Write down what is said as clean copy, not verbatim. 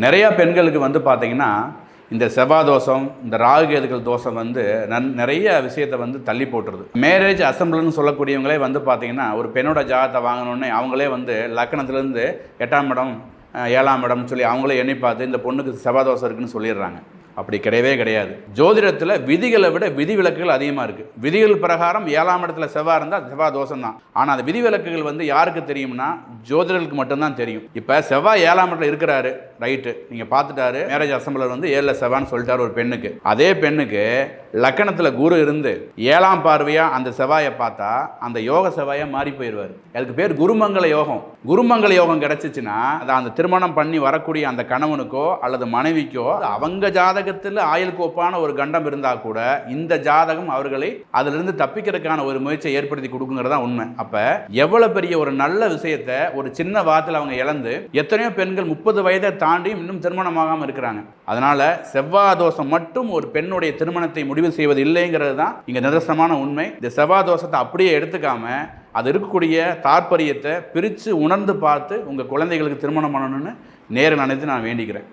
நிறையா பெண்களுக்கு வந்து பார்த்திங்கன்னா இந்த செவ்வாய் தோஷம், இந்த ராகு கேதுகள் தோஷம் வந்து நிறைய விஷயத்தை வந்து தள்ளி போட்டுருது. மேரேஜ் அசம்பிள்னு சொல்லக்கூடியவங்களே வந்து பார்த்திங்கன்னா ஒரு பெண்ணோட ஜாதகத்தை வாங்கணுன்னே அவங்களே வந்து லக்கணத்துலேருந்து 8ஆம் இடம் 7ஆம் இடம்னு சொல்லி அவங்களே எண்ணி பார்த்து இந்த பொண்ணுக்கு செவ்வாய் தோஷம் இருக்குன்னு சொல்லிடுறாங்க. அப்படி கிடையவே கிடையாது. ஜோதிடத்தில் விதிகளை விட விதிவிலக்குகள் அதிகமாக இருக்குது. விதிகள் பிரகாரம் 7ஆம் இடத்துல செவ்வாய் இருந்தால் செவ்வாய் தோஷம் தான். ஆனால் அந்த விதிவிலக்குகள் வந்து யாருக்கு தெரியும்னா ஜோதிடர்களுக்கு மட்டும்தான் தெரியும். இப்போ செவ்வாய் 7ஆம் இடத்துல இருக்கிறாரு, ரைட்டு, நீங்கள் பார்த்துட்டாரு, மேரேஜ் அசம்பிளர் வந்து 7ல் செவ்வான்னு சொல்லிட்டாரு ஒரு பெண்ணுக்கு. அதே பெண்ணுக்கு லக்கணத்தில் குரு இருந்து 7ஆம் பார்வையாக அந்த செவ்வாயை பார்த்தா அந்த யோக செவ்வாயை மாறி போயிடுவார். அதுக்கு பேர் குருமங்கல யோகம். குருமங்கல யோகம் கிடைச்சிச்சுன்னா அதை அந்த திருமணம் பண்ணி வரக்கூடிய அந்த கணவனுக்கோ அல்லது மனைவிக்கோ அவங்க ஜாதகத்தில் ஆயுள் கோப்பான ஒரு கண்டம் இருந்தால் கூட இந்த ஜாதகம் அவர்களை அதிலிருந்து தப்பிக்கிறதுக்கான ஒரு முயற்சியை ஏற்படுத்தி கொடுக்குங்கிறதா உண்மை. அப்ப எவ்வளவு பெரிய ஒரு நல்ல விஷயத்தை ஒரு சின்ன வார்த்தையில் அவங்க இழந்து எத்தனையோ பெண்கள் 30 வயதை தாண்டி இன்னும் திருமணமாகாமல் இருக்கிறாங்க. அதனால செவ்வாய் தோஷம் மட்டும் ஒரு பெண்ணுடைய திருமணத்தை முடிவு செய்வது இல்லைங்கிறது தான் இங்க நிதர்சனமான உண்மை. இந்த செவ்வாய் தோஷத்தை அப்படியே எடுத்துக்காம அது இருக்கக்கூடிய தாற்பயத்தை பிரித்து உணர்ந்து பார்த்து உங்கள் குழந்தைகளுக்கு திருமணம் பண்ணணும்னு நேரில் நினைத்து நான் வேண்டிக்கிறேன்.